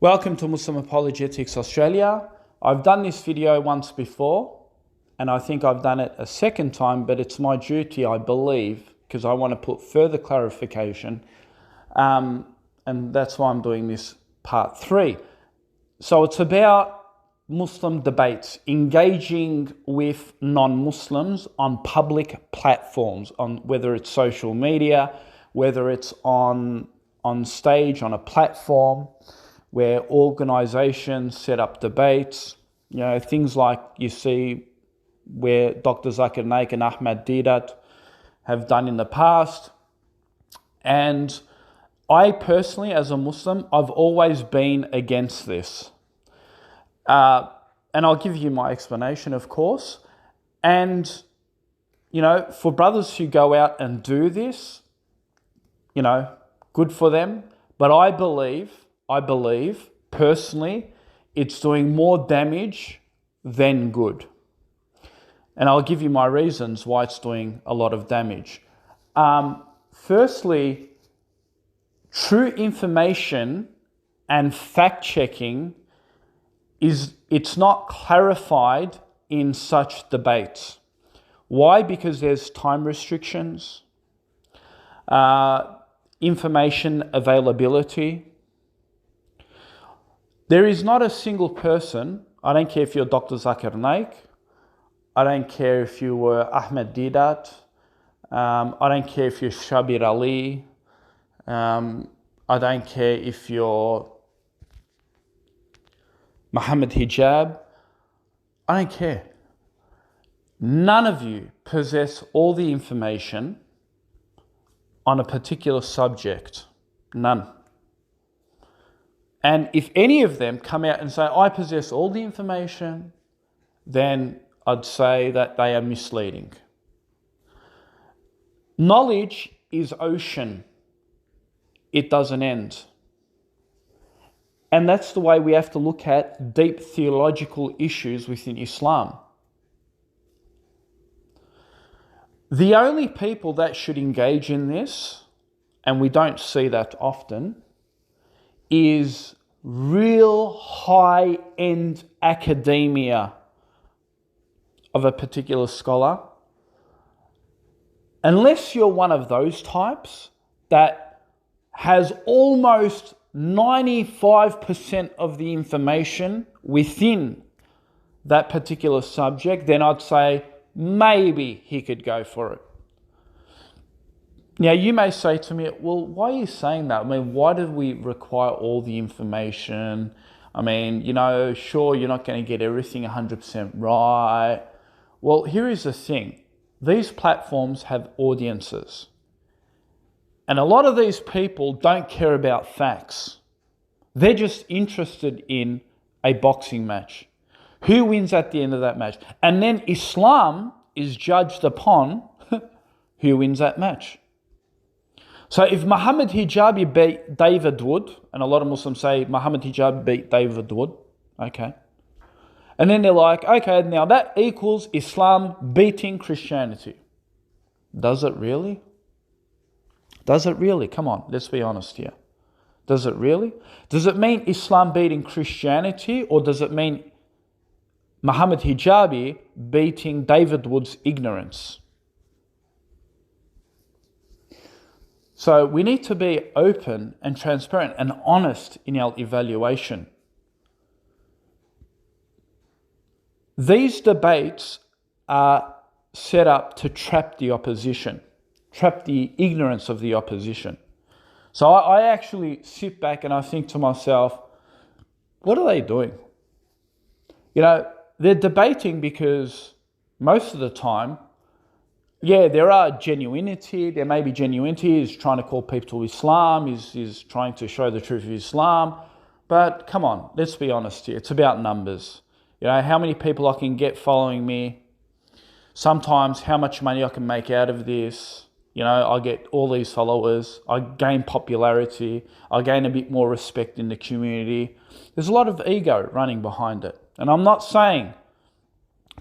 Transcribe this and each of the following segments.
Welcome to Muslim Apologetics Australia. I've done this video once before, and I think I've done it a second time, but it's my duty, I believe, because I want to put further clarification, and that's why I'm doing this part 3. So it's about Muslim debates, engaging with non-Muslims on public platforms, on whether it's social media, whether it's on stage, on a platform, where organisations set up debates, things like you see where Dr. Zakir Naik and Ahmed Deedat have done in the past. And I personally, as a Muslim, I've always been against this. And I'll give you my explanation, of course. And, for brothers who go out and do this, good for them. But I believe personally, it's doing more damage than good. And I'll give you my reasons why it's doing a lot of damage. Firstly, true information and fact-checking it's not clarified in such debates. Why? Because there's time restrictions, information availability. There is not a single person, I don't care if you're Dr. Zakir Naik, I don't care if you were Ahmed Deedat, I don't care if you're Shabir Ali, I don't care if you're Muhammad Hijab, I don't care. None of you possess all the information on a particular subject. None. And if any of them come out and say, I possess all the information, then I'd say that they are misleading. Knowledge is ocean. It doesn't end. And that's the way we have to look at deep theological issues within Islam. The only people that should engage in this, and we don't see that often, is real high-end academia of a particular scholar. Unless you're one of those types that has almost 95% of the information within that particular subject, then I'd say maybe he could go for it. Now, you may say to me, well, why are you saying that? I mean, why do we require all the information? I mean, sure, you're not going to get everything 100% right. Well, here is the thing. These platforms have audiences. And a lot of these people don't care about facts. They're just interested in a boxing match. Who wins at the end of that match? And then Islam is judged upon who wins that match. So if Muhammad Hijabi beat David Wood, and a lot of Muslims say Muhammad Hijabi beat David Wood, okay. And then they're like, okay, now that equals Islam beating Christianity. Does it really? Does it really? Come on, let's be honest here. Does it really? Does it mean Islam beating Christianity, or does it mean Muhammad Hijabi beating David Wood's ignorance? So we need to be open and transparent and honest in our evaluation. These debates are set up to trap the opposition, trap the ignorance of the opposition. So I actually sit back and I think to myself, what are they doing? They're debating because most of the time, there are genuinity. There may be genuinity. He's trying to call people to Islam. He's trying to show the truth of Islam. But come on, let's be honest here. It's about numbers. How many people I can get following me. Sometimes how much money I can make out of this. I get all these followers. I gain popularity. I gain a bit more respect in the community. There's a lot of ego running behind it. And I'm not saying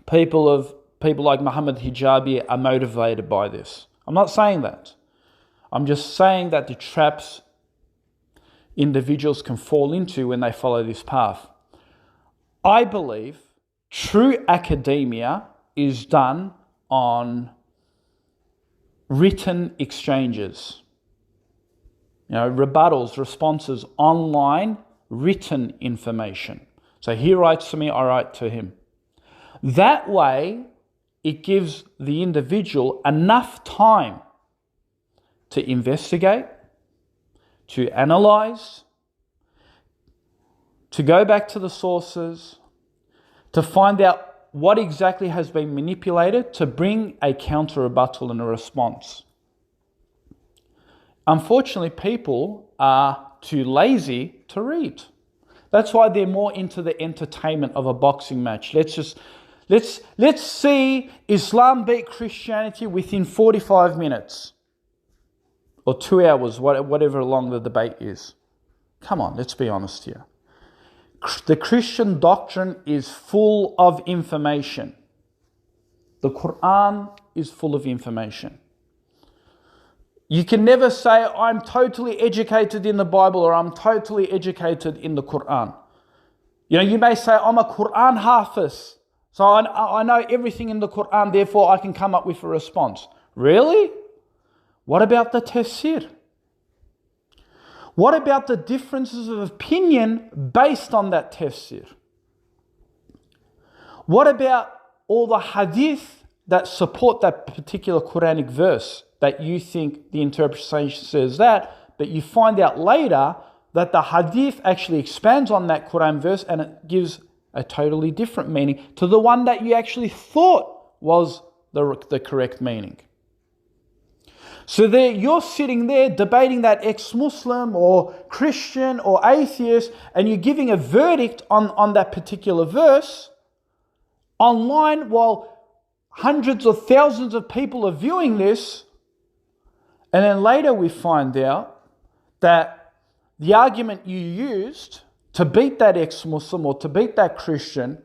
people like Muhammad Hijabi are motivated by this. I'm not saying that. I'm just saying that the traps individuals can fall into when they follow this path. I believe true academia is done on written exchanges. Rebuttals, responses, online, written information. So he writes to me, I write to him. That way, it gives the individual enough time to investigate, to analyze, to go back to the sources, to find out what exactly has been manipulated, to bring a counter rebuttal and a response. Unfortunately, people are too lazy to read. That's why they're more into the entertainment of a boxing match. Let's see Islam beat Christianity within 45 minutes or 2 hours, whatever long the debate is. Come on, let's be honest here. The Christian doctrine is full of information. The Quran is full of information. You can never say, I'm totally educated in the Bible or I'm totally educated in the Quran. You may say, I'm a Quran hafiz, so I know everything in the Quran, therefore I can come up with a response. Really? What about the tafsir? What about the differences of opinion based on that tafsir? What about all the hadith that support that particular Quranic verse that you think the interpretation says that, but you find out later that the hadith actually expands on that Quran verse and it gives a totally different meaning to the one that you actually thought was the correct meaning. So there, you're sitting there debating that ex-Muslim or Christian or atheist, and you're giving a verdict on that particular verse online while hundreds of thousands of people are viewing this. And then later we find out that the argument you used to beat that ex-Muslim or to beat that Christian,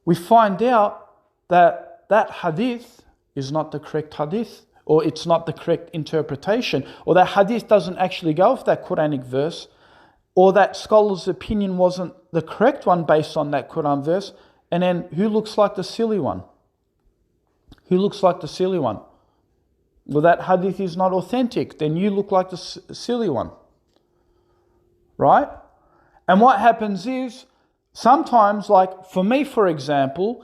we find out that that hadith is not the correct hadith, or it's not the correct interpretation, or that hadith doesn't actually go with that Quranic verse, or that scholar's opinion wasn't the correct one based on that Quran verse. And then who looks like the silly one? Who looks like the silly one? Well, that hadith is not authentic. Then you look like the silly one. Right? And what happens is, sometimes, like for me, for example,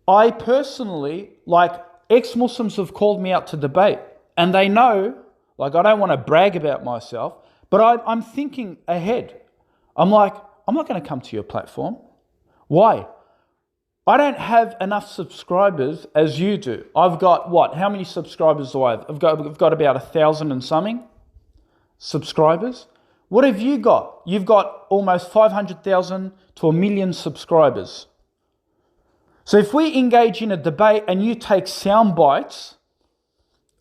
I personally, ex-Muslims have called me out to debate, and they know, I don't want to brag about myself, but I'm thinking ahead. I'm like, I'm not going to come to your platform. Why? I don't have enough subscribers as you do. I've got what? How many subscribers do I have? I've got about 1,000 and something subscribers. What have you got? You've got almost 500,000 to 1 million subscribers. So if we engage in a debate and you take sound bites,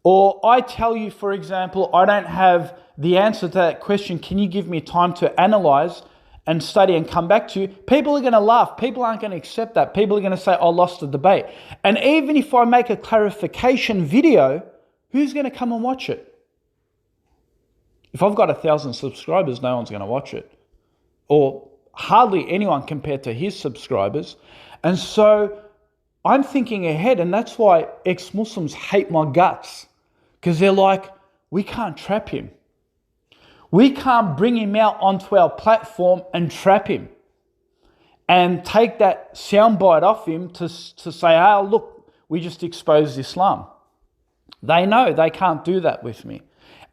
or I tell you, for example, I don't have the answer to that question, can you give me time to analyze and study and come back to you? People are going to laugh. People aren't going to accept that. People are going to say, I lost the debate. And even if I make a clarification video, who's going to come and watch it? If I've got 1,000 subscribers, no one's going to watch it. Or hardly anyone compared to his subscribers. And so I'm thinking ahead, and that's why ex-Muslims hate my guts, because they're like, we can't trap him. We can't bring him out onto our platform and trap him and take that soundbite off him to say, oh, look, we just exposed Islam. They know they can't do that with me.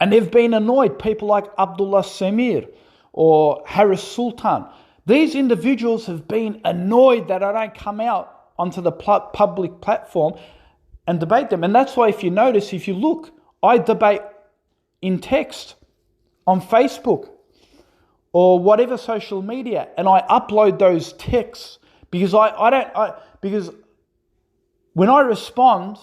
And they've been annoyed. People like Abdullah Samir or Harris Sultan. These individuals have been annoyed that I don't come out onto the public platform and debate them. And that's why, if you notice, if you look, I debate in text on Facebook or whatever social media, and I upload those texts because because when I respond,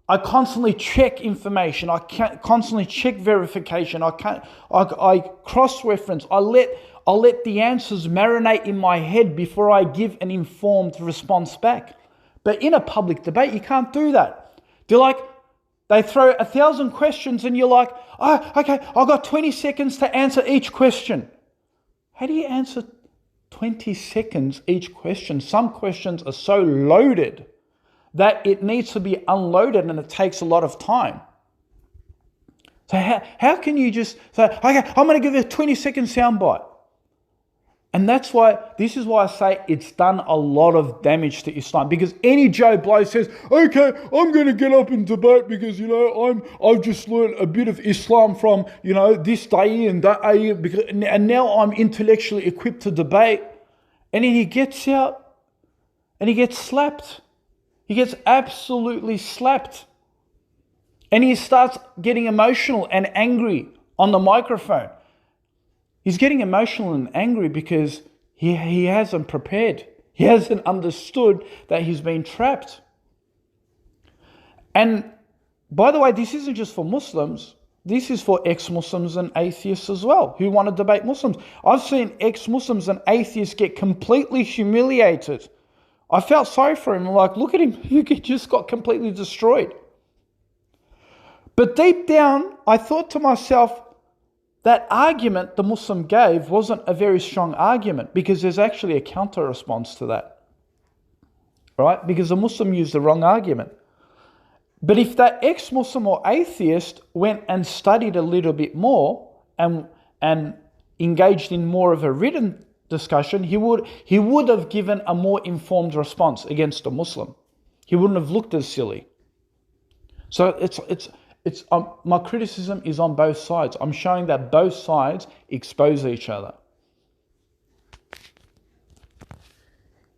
I constantly check information. I constantly check verification. I cross-reference. I'll let the answers marinate in my head before I give an informed response back. But in a public debate, you can't do that. They throw 1,000 questions and you're like, Oh, okay, I've got 20 seconds to answer each question. How do you answer 20 seconds each question? Some questions are so loaded that it needs to be unloaded and it takes a lot of time. So how can you just say, okay, I'm going to give you a 20-second soundbite? And this is why I say it's done a lot of damage to Islam, because any Joe Blow says, okay, I'm going to get up and debate because, I've just learned a bit of Islam from, this day and that day, and now I'm intellectually equipped to debate. And then he gets out and he gets slapped. He gets absolutely slapped. And he starts getting emotional and angry on the microphone. He's getting emotional and angry because he hasn't prepared. He hasn't understood that he's been trapped. And by the way, this isn't just for Muslims. This is for ex-Muslims and atheists as well who want to debate Muslims. I've seen ex-Muslims and atheists get completely humiliated. I felt sorry for him. Like, look at him. He just got completely destroyed. But deep down, I thought to myself, that argument the Muslim gave wasn't a very strong argument, because there's actually a counter response to that, right? Because the Muslim used the wrong argument. But if that ex-Muslim or atheist went and studied a little bit more and engaged in more of a written discussion, he would have given a more informed response against the Muslim. He wouldn't have looked as silly. So my criticism is on both sides. I'm showing that both sides expose each other.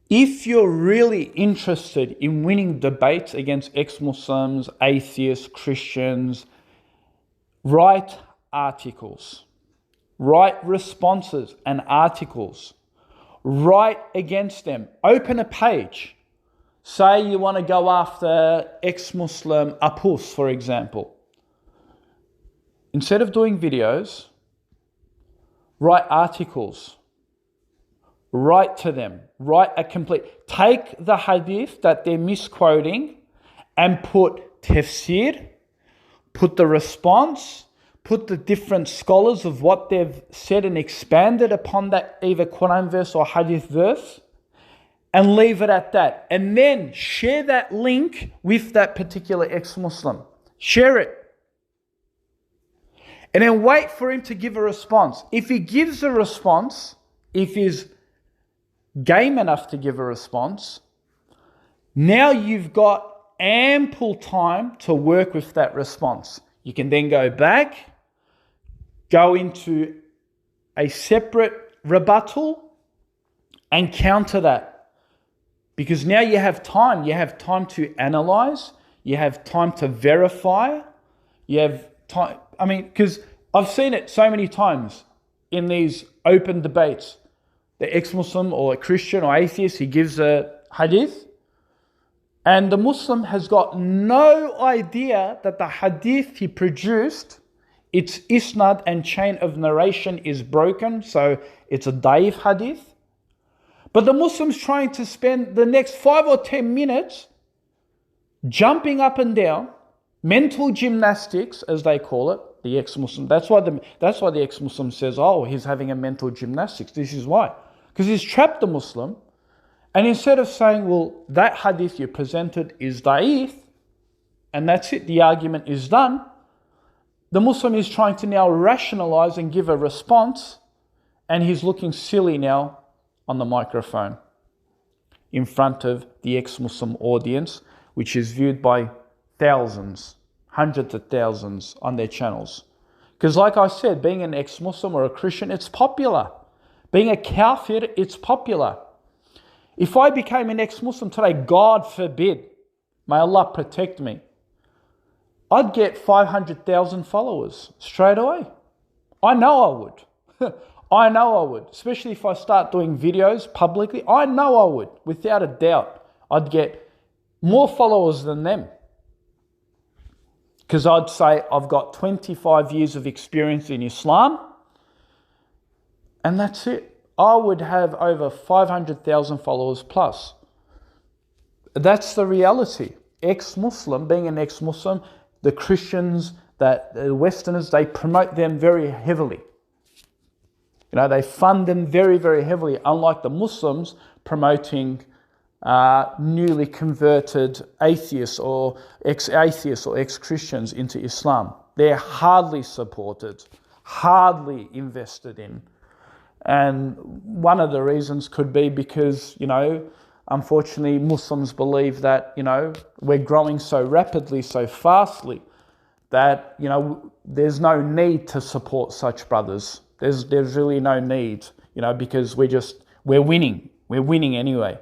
If you're really interested in winning debates against ex-Muslims, atheists, Christians, write articles, write responses and articles, write against them, open a page. Say you want to go after ex-Muslim Apus, for example. Instead of doing videos, write articles. Write to them. Take the hadith that they're misquoting and put tafsir, put the response, put the different scholars of what they've said and expanded upon that either Quran verse or hadith verse, and leave it at that. And then share that link with that particular ex-Muslim. Share it. And then wait for him to give a response. If he gives a response, if he's game enough to give a response, now you've got ample time to work with that response. You can then go back, go into a separate rebuttal and counter that. Because now you have time. You have time to analyze. You have time to verify. You have time. Because I've seen it so many times in these open debates. The ex-Muslim or a Christian or atheist, he gives a hadith, and the Muslim has got no idea that the hadith he produced, its isnad and chain of narration is broken, so it's a daif hadith. But the Muslim's trying to spend the next 5 or 10 minutes jumping up and down, mental gymnastics, as they call it, the ex-Muslim. That's why the ex-Muslim says, oh, he's having a mental gymnastics. This is why. Because he's trapped the Muslim. And instead of saying, well, that hadith you presented is da'if, and that's it, the argument is done, the Muslim is trying to now rationalize and give a response, and he's looking silly now on the microphone in front of the ex-Muslim audience, which is viewed by thousands, hundreds of thousands on their channels. Because like I said, being an ex-Muslim or a Christian, it's popular. Being a kafir, it's popular. If I became an ex-Muslim today, God forbid, may Allah protect me, I'd get 500,000 followers straight away. I know I would. I know I would. Especially if I start doing videos publicly. I know I would. Without a doubt, I'd get more followers than them. Because I'd say I've got 25 years of experience in Islam, and that's it. I would have over 500,000 followers plus. That's the reality. Ex-Muslim, being an ex-Muslim, the Christians, that the Westerners, they promote them very heavily. They fund them very, very heavily, unlike the Muslims promoting newly converted atheists or ex-atheists or ex-Christians into Islam. They're hardly supported, hardly invested in. And one of the reasons could be because, unfortunately, Muslims believe that, we're growing so rapidly, so fastly, that, there's no need to support such brothers. There's really no need, because we're winning. We're winning anyway.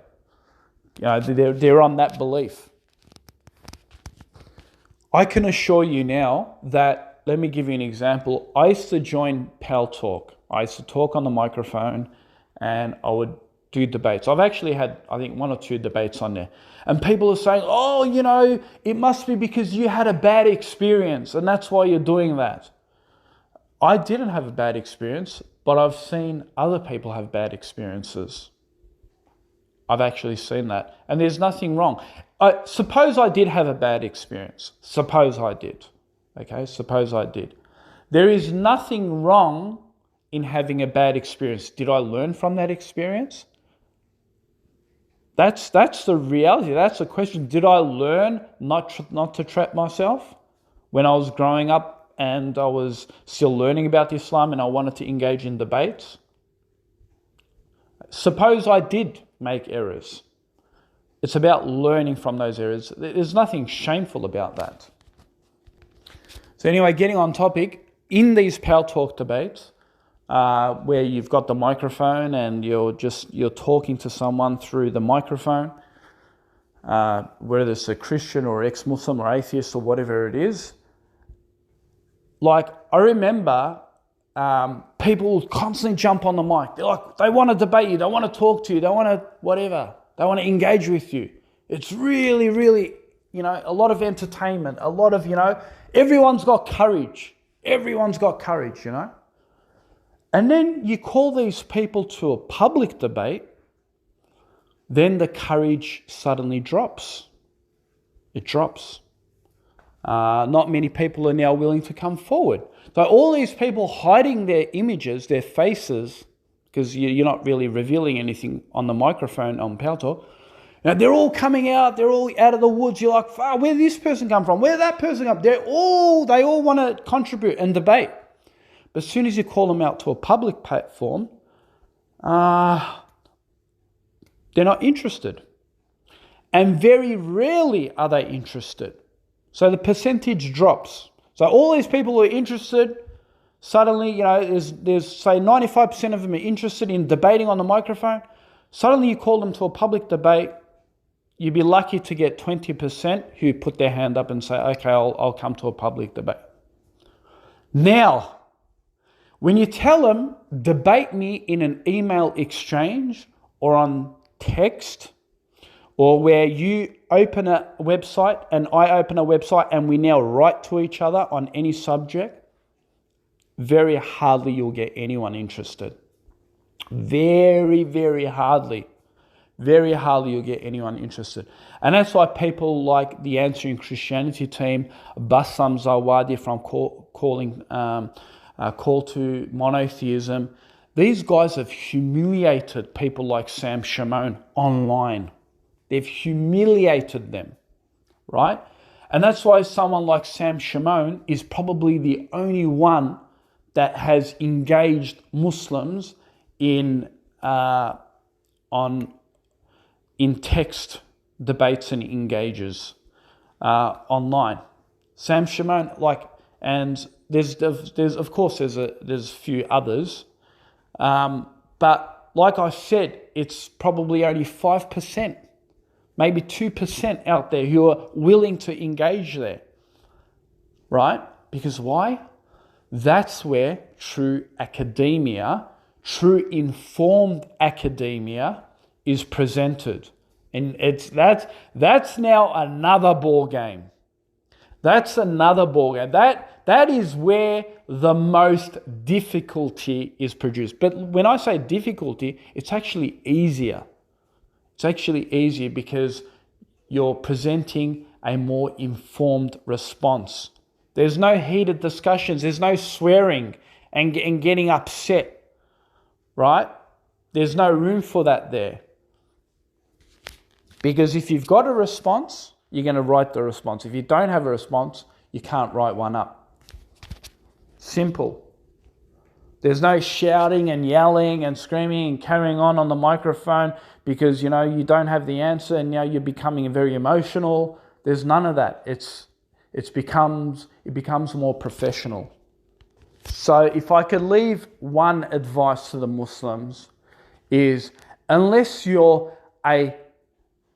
They're on that belief. I can assure you now that, let me give you an example. I used to join Pal Talk. I used to talk on the microphone and I would do debates. I've actually had, I think, 1 or 2 debates on there. And people are saying, oh, it must be because you had a bad experience and that's why you're doing that. I didn't have a bad experience, but I've seen other people have bad experiences. I've actually seen that. And there's nothing wrong. Suppose I did have a bad experience. Suppose I did. Okay, suppose I did. There is nothing wrong in having a bad experience. Did I learn from that experience? That's the reality. That's the question. Did I learn not to trap myself when I was growing up and I was still learning about Islam and I wanted to engage in debates? Suppose I did make errors. It's about learning from those errors. There's nothing shameful about that. So anyway, getting on topic, in these Pal Talk debates, where you've got the microphone and you're talking to someone through the microphone, whether it's a Christian or ex-Muslim or atheist or whatever it is. Like, I remember people constantly jump on the mic. They're like, they want to debate you, they want to talk to you, they want to whatever, they want to engage with you. It's really, really, a lot of entertainment, a lot of, everyone's got courage. Everyone's got courage, And then you call these people to a public debate, then the courage suddenly drops. It drops. Not many people are now willing to come forward. So all these people hiding their images, their faces, because you're not really revealing anything on the microphone on Pal Talk. Now they're all coming out, they're all out of the woods. You're like, where did this person come from? Where did that person come? They all want to contribute and debate. But as soon as you call them out to a public platform, they're not interested. And very rarely are they interested. So the percentage drops. So all these people who are interested, suddenly, there's say 95% of them are interested in debating on the microphone. Suddenly you call them to a public debate, you'd be lucky to get 20% who put their hand up and say, okay, I'll come to a public debate. Now, when you tell them, debate me in an email exchange or on text, or where you open a website and I open a website and we now write to each other on any subject, very hardly you'll get anyone interested. Very, very hardly. Very hardly you'll get anyone interested. And that's why people like the Answering Christianity team, Bassam Zawadi from Call to Monotheism, these guys have humiliated people like Sam Shimon online. They've humiliated them, right? And that's why someone like Sam Shimon is probably the only one that has engaged Muslims in text debates and engages online. Sam Shimon, and there's a few others, but like I said, it's probably only 5%. Maybe 2% out there who are willing to engage there, right? Because why? That's where true academia, true informed academia is presented. And that's now another ball game. That's another ball game. That is where the most difficulty is produced. But when I say difficulty, it's actually easier. It's actually easier because you're presenting a more informed response. There's no heated discussions. There's no swearing and getting upset, right? There's no room for that there. Because if you've got a response, you're going to write the response. If you don't have a response, you can't write one up. Simple. There's no shouting and yelling and screaming and carrying on the microphone because, you don't have the answer and now you're becoming very emotional. There's none of that. It becomes more professional. So if I could leave one advice to the Muslims is, unless you're a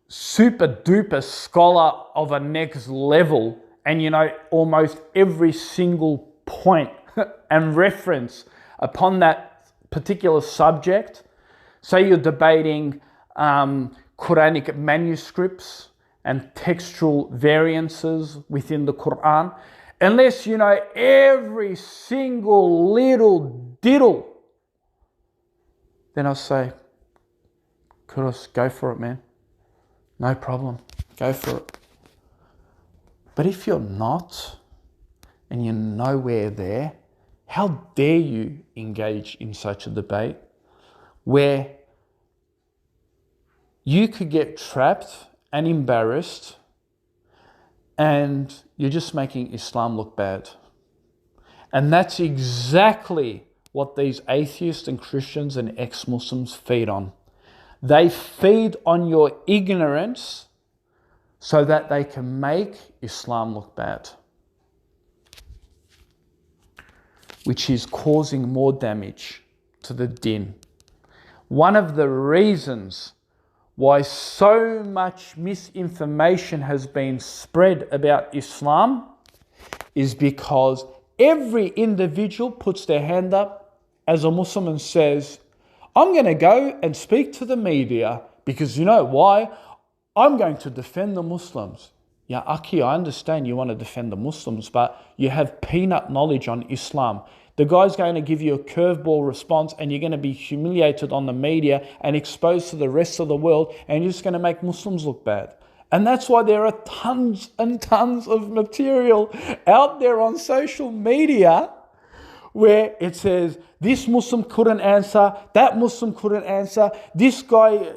super duper scholar of a next level and you know almost every single point and reference upon that particular subject, say you're debating Quranic manuscripts and textual variances within the Quran, unless you know every single little diddle, then I'll say, kudos, go for it, man. No problem, go for it. But if you're not, and you're nowhere there, how dare you engage in such a debate where you could get trapped and embarrassed and you're just making Islam look bad. And that's exactly what these atheists and Christians and ex-Muslims feed on. They feed on your ignorance so that they can make Islam look bad, which is causing more damage to the din. One of the reasons why so much misinformation has been spread about Islam is because every individual puts their hand up as a Muslim and says, I'm going to go and speak to the media because you know why? I'm going to defend the Muslims. Yeah, Aki, I understand you want to defend the Muslims, but you have peanut knowledge on Islam. The guy's going to give you a curveball response and you're going to be humiliated on the media and exposed to the rest of the world, and you're just going to make Muslims look bad. And that's why there are tons and tons of material out there on social media where it says, this Muslim couldn't answer, that Muslim couldn't answer, this guy,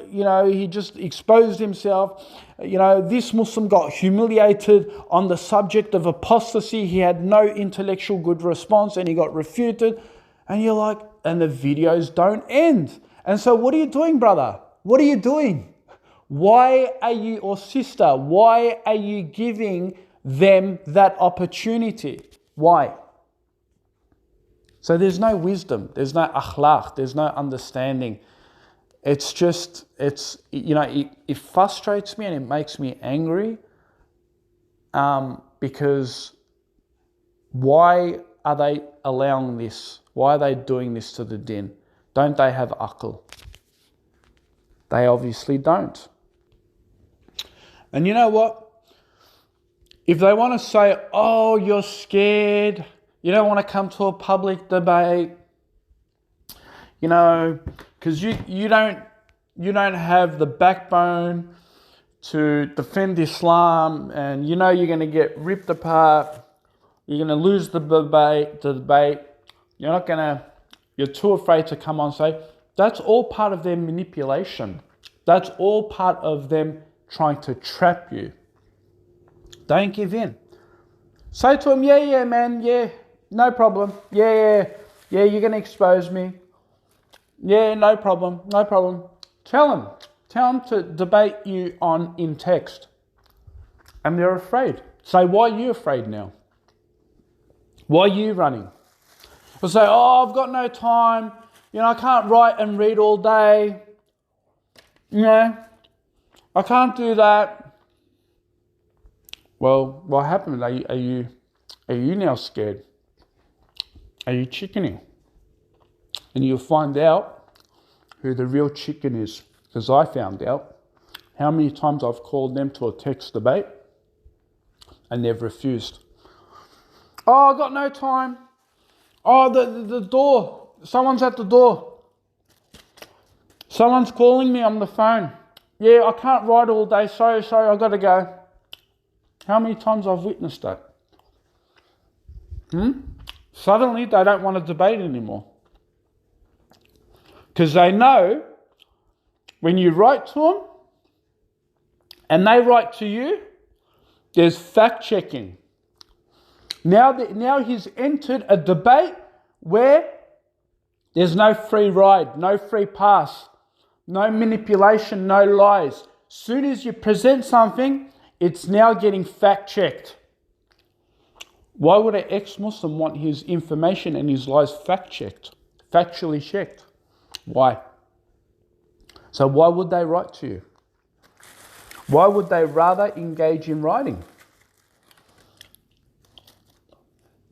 he just exposed himself, this Muslim got humiliated on the subject of apostasy, he had no intellectual good response and he got refuted. And you're like, and the videos don't end. And so what are you doing, brother? What are you doing? Why are you, or sister, why are you giving them that opportunity? Why? So there's no wisdom, there's no akhlaq, there's no understanding. It's just, it frustrates me and it makes me angry because why are they allowing this? Why are they doing this to the din? Don't they have aql? They obviously don't. And you know what? If they want to say, oh, you're scared, you don't want to come to a public debate, because you don't have the backbone to defend Islam, and you're going to get ripped apart, you're going to lose the debate, you're too afraid to come on and say, that's all part of their manipulation. That's all part of them trying to trap you. Don't give in. Say to them, yeah, man, yeah, no problem. Yeah, you're going to expose me. Yeah, no problem. Tell them to debate you in text. And they're afraid. Say, why are you afraid now? Why are you running? They'll say, oh, I've got no time. I can't write and read all day. I can't do that. Well, what happened? Are you now scared? Are you chickening? And you'll find out who the real chicken is. Because I found out how many times I've called them to a text debate and they've refused. Oh, I got no time. Oh, the door. Someone's at the door. Someone's calling me on the phone. Yeah, I can't write all day. Sorry, I've got to go. How many times I've witnessed that? Suddenly they don't want to debate anymore. Because they know when you write to them and they write to you, there's fact checking. Now he's entered a debate where there's no free ride, no free pass, no manipulation, no lies. Soon as you present something, it's now getting fact checked. Why would an ex-Muslim want his information and his lies fact checked, factually checked? Why? So why would they write to you? Why would they rather engage in writing?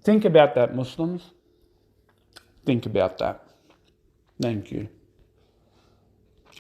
Think about that, Muslims. Think about that. Thank you.